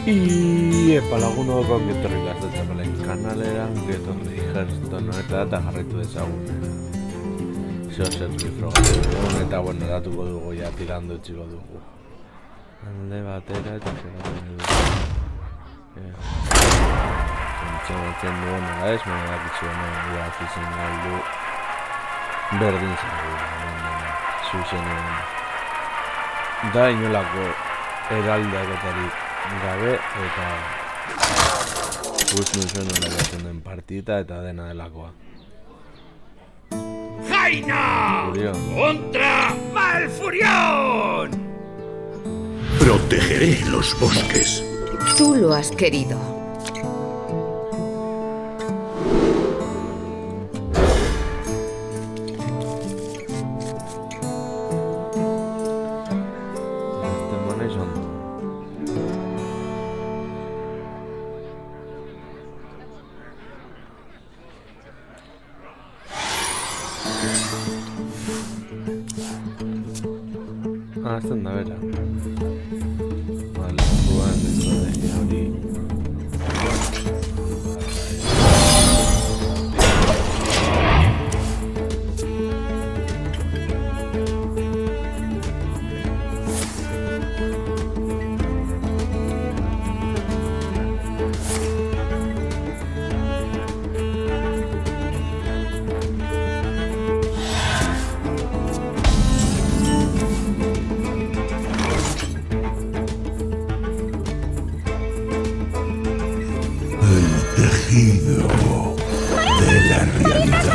Epa lagunok ongi etorri gaztetxapelen kanalera, ongi etorri Hearthstone eta jarraitu dezagun zeo zerri frogatzen eta bueno, datuko dugu ja tirando txiko dugu alde batera eta zeratzen dugu Zentxenetzen dugu nola ez, baina dakitzu hemen grafizin galdu berdin zagu zuzenean da inolako eraldaketarik gabe eta guztun zuen horregatzen den partita eta dena delakoa. ¡Jaina! Furión. ¡Contra Malfurión! Protegeré los bosques. Tú lo has querido. Azten da bera. Vale, zuan estrategia hori. Tejido de la realidad.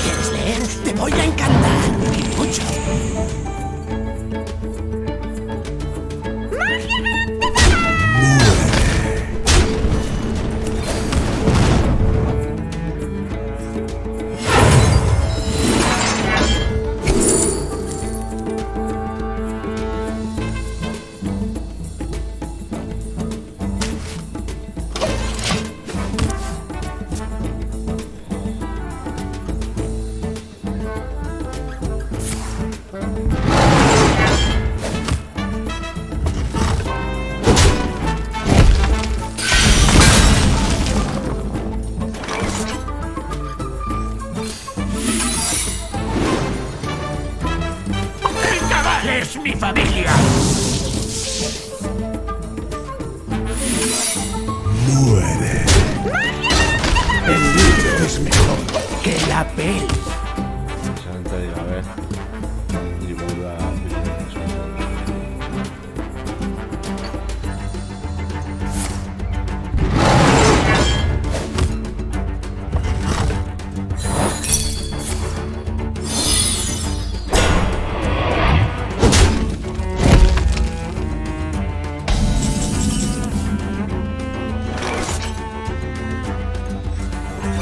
¿Quieres leer? ¡Te voy a encantar! ¡Mucho! ¡Es mi familia! Muere. El libro es mejor ¡Que la peli! Santa diga, a ver. Libura,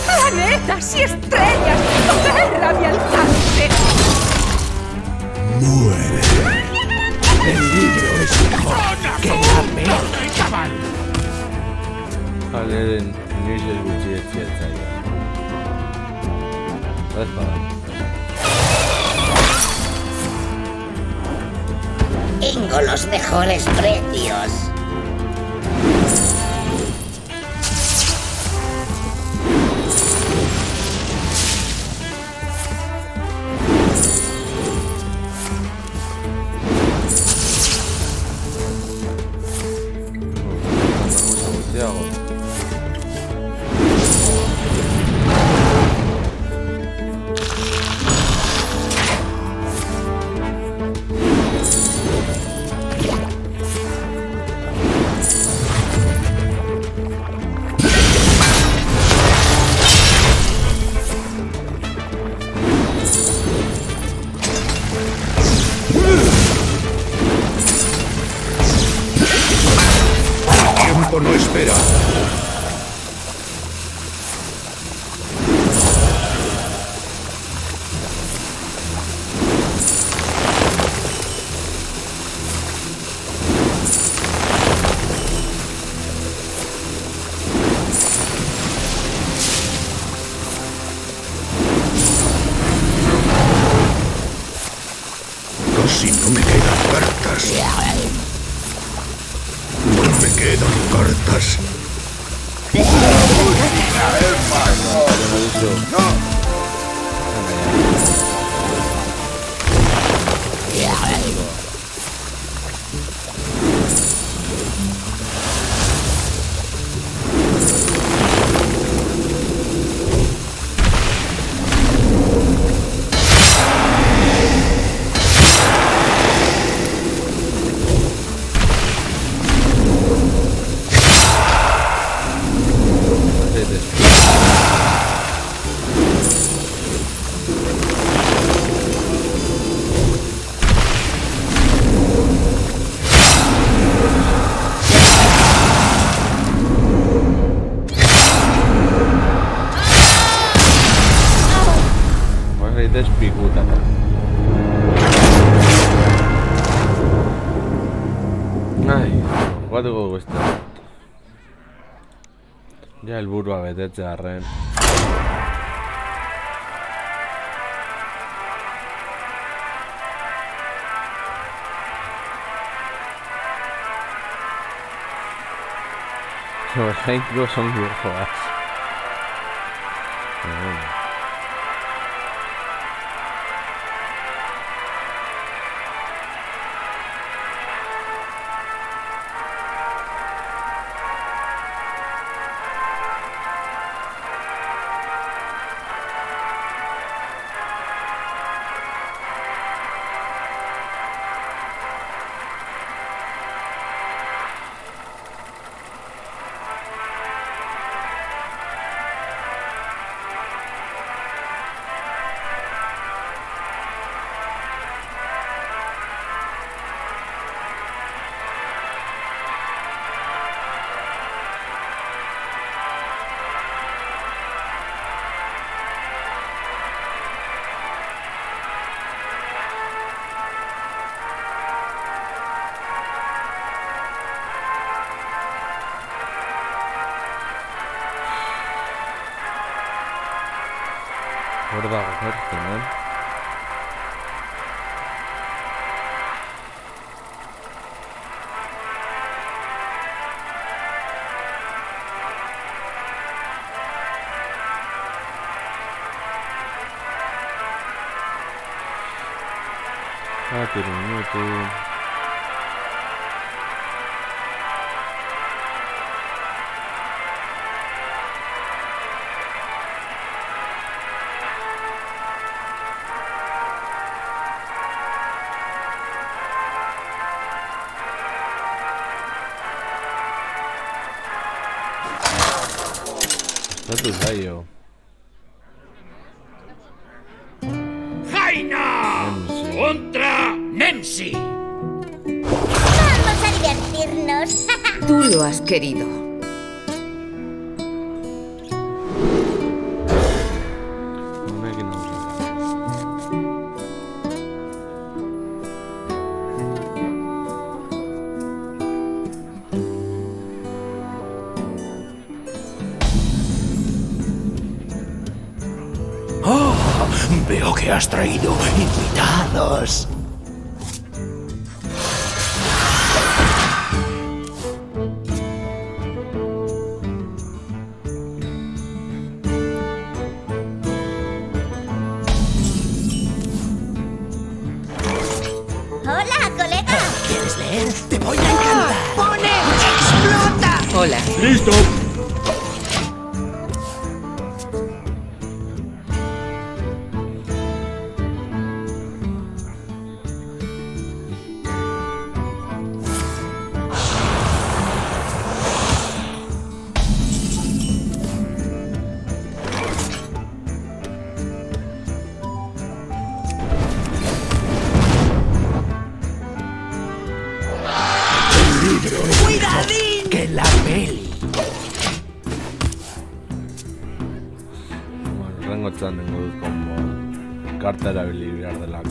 ¡Planetas y estrellas! ¡Tierra a mi alcance! muere. El libro es mejor ¡Que la peli! ¡El cabal! Galeren inoiz gutxi ez zietzaia. Ez bada. Tengo los mejores precios. zaitez pikutara. Ai, guatuko guztia. Ja helburua betetze arren. Jainko son joaz. Hor dago gertzen, Tiro minutu. Zatu zaio. ¡Jaina! ¡Contra Nemsi! Vamos a divertirnos. Tú lo has querido. Honekin aurrera. ¡Oh! Veo que has traído invitados. Hola, colega. ¿Quieres leer? ¡Te voy a encantar! ¡Pone! ¡Explota! Hola. ¡Listo! ¡Cuidadín! ¡Que la peli! Bueno, rengotzan nengo dut kombo. Karta erabili behar delako.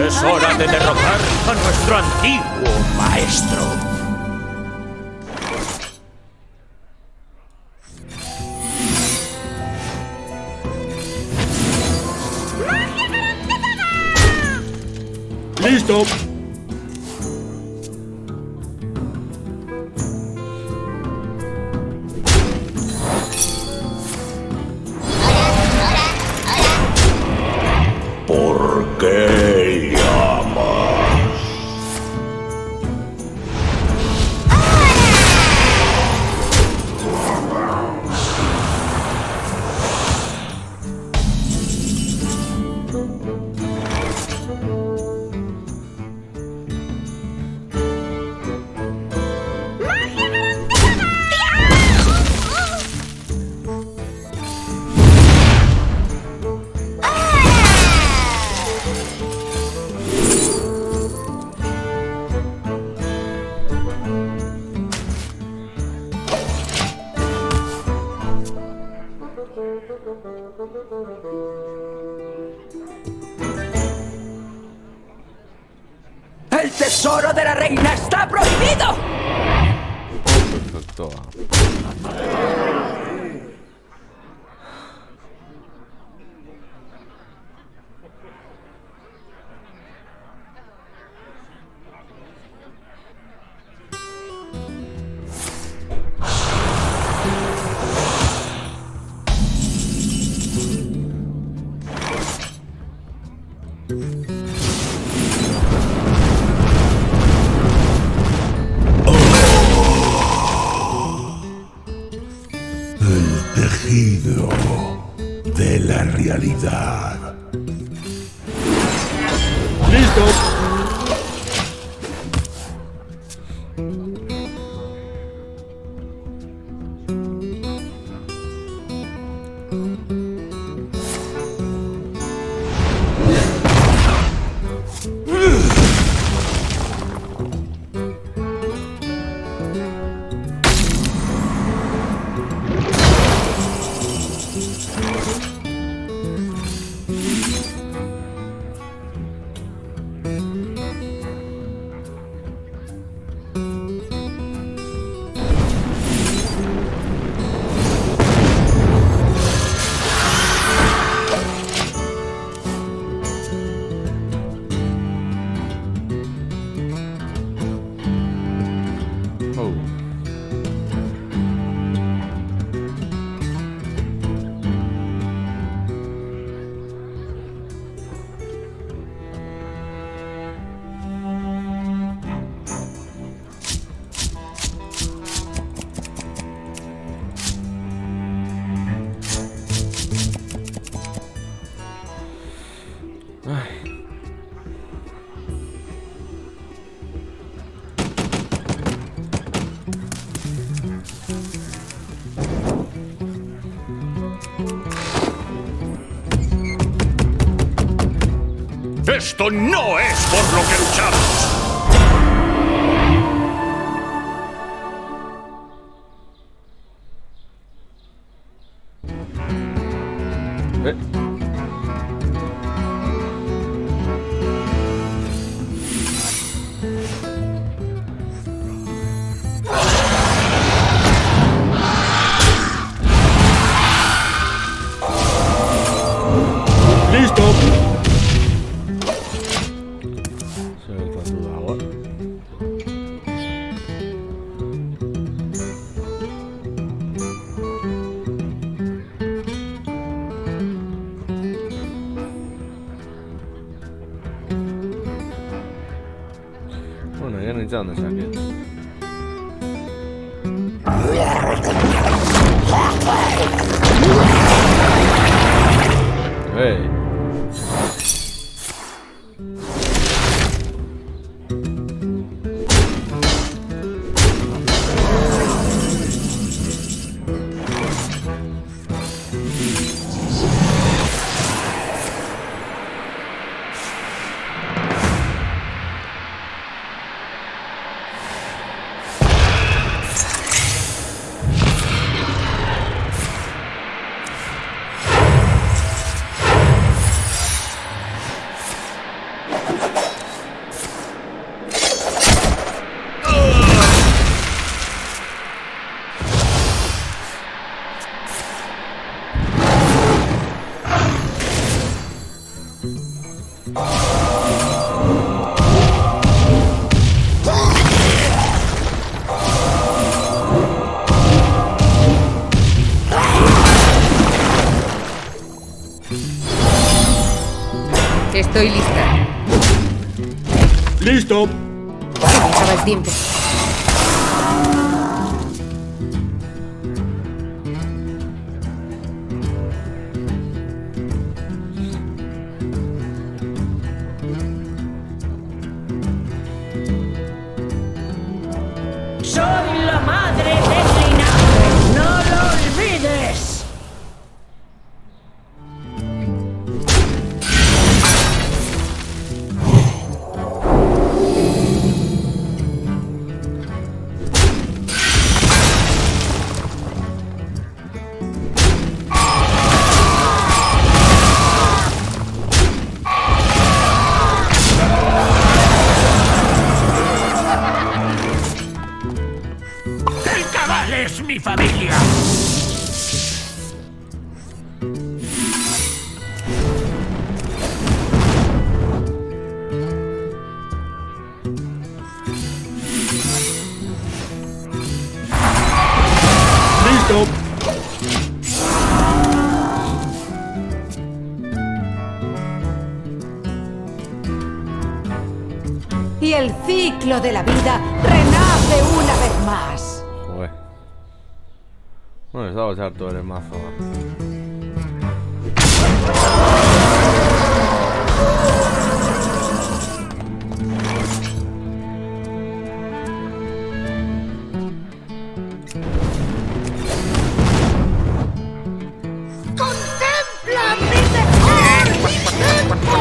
Es hora de derrotar a nuestro antiguo maestro. ¡Listo! ¿Por qué llamas? ¡El tesoro de la reina está prohibido! Perfecto. Tejido de la realidad. ¡Listo! ¡Esto no es por lo que luchamos! ¡Listo! Se ve el rato de agua. Bueno, ya no hay dónde salir. ¡Hey! Estoy lista. ¡Listo! Se me acaba el tiempo. ¡Soy la madre del linaje! ¡No lo olvides! mi familia. ¡Listo! Y el ciclo de la vida renace una vez más. Joder. Bueno, estaba a echar todo el mazo. ¡Contempla mi mejor tiempo!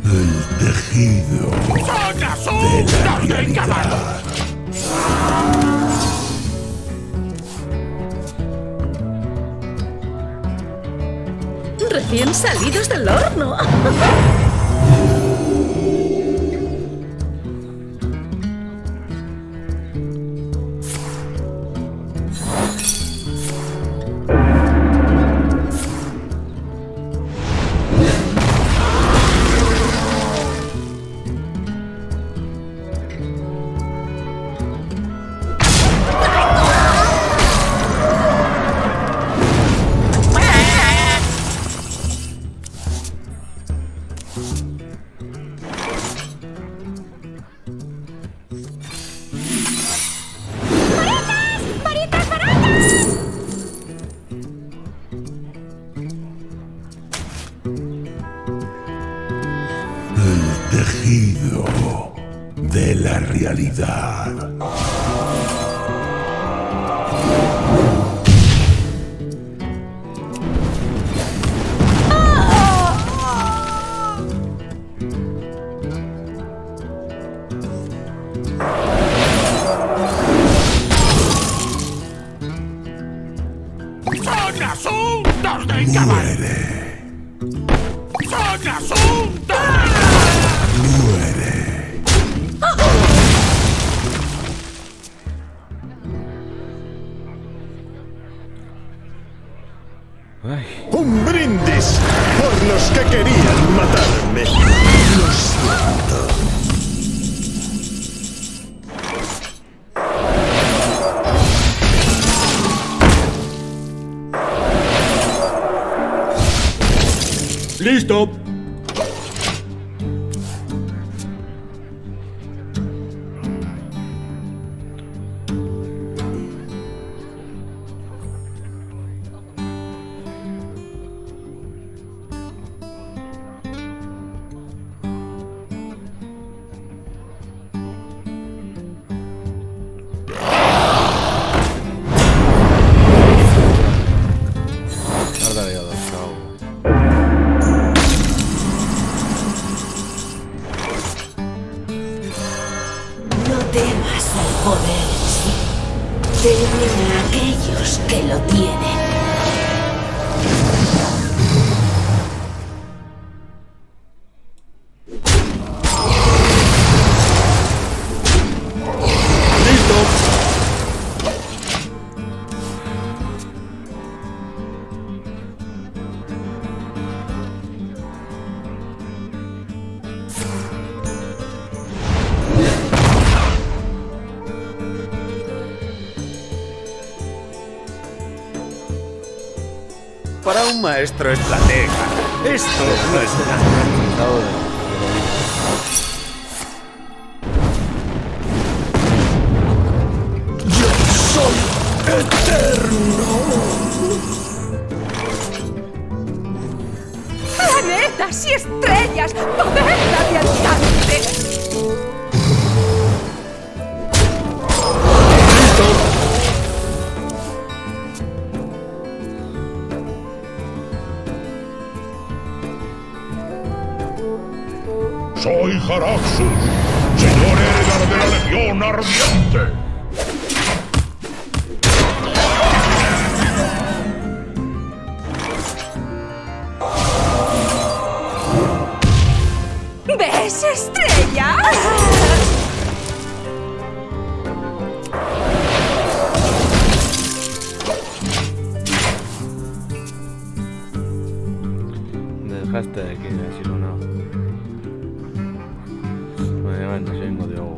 El tejido ¡Son de la asuntos del caballo! realidad. Recién salidos del horno. El tejido de la realidad. ¡Son asuntos del caballo! Muere, ¡Son asuntos! muere. Ay, ¡Un brindis por los que querían matarme! Lo siento. ¡Listo! tarda de adaptado. No temas al poder en sí. Temen a aquellos que lo tienen. Para un maestro estratega, esto no es nada. ¡Planetas y estrellas! ¡Poder radiante! Soy Jaraxxus, señor Edgar de la Legión Ardiente. ¿Ves, estrella? Hasterekin hasiko nago. Baina egingo diogu.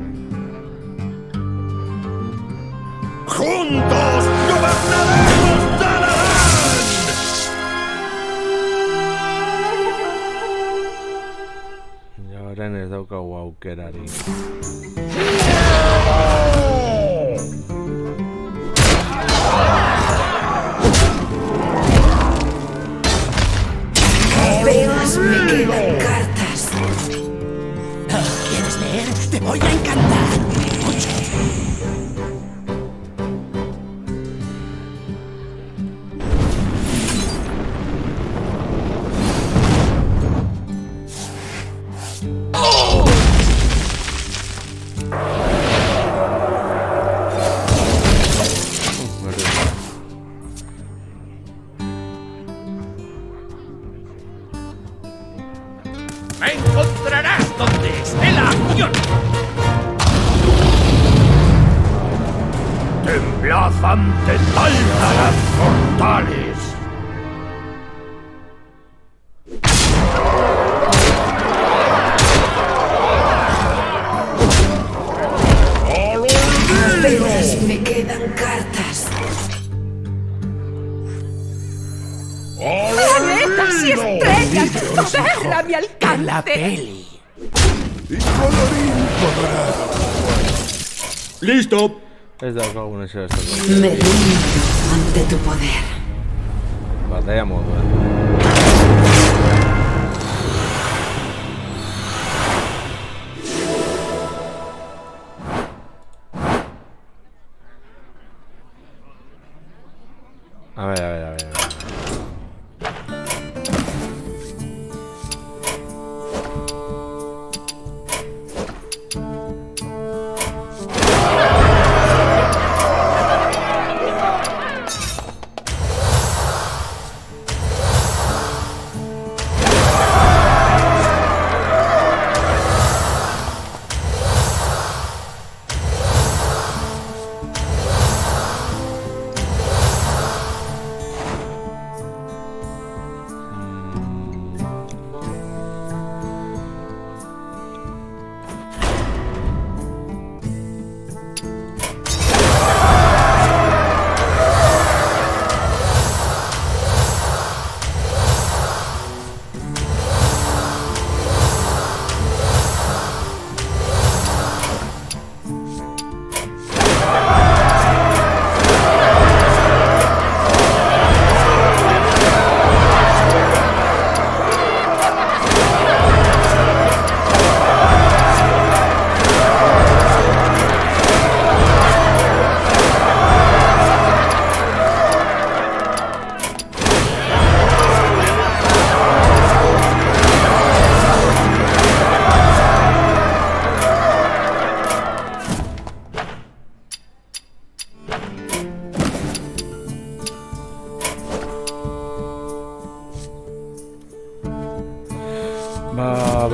¡Juntos gobernaremos Dalaran! Ja, orain ez daukagu aukerarik. Apenas me quedan cartas. ¿Quieres leer? Te voy a encantar. ¡Me encontrarás donde esté la acción! ¡Temblad ante Taldaran mortales! Apenas me quedan cartas. ¡Planetas y estrellas! ¡Poder a mi alcance! La peli. Y colorín colorado. ¡Listo! Ez daukagun ez da. Me rindo ante tu poder. Batalla moduan. A ver.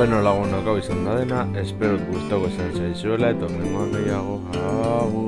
Beno lagunok hau izan da dena, espero gustoko izan zaizuela eta hemengoan gehiago. Agur.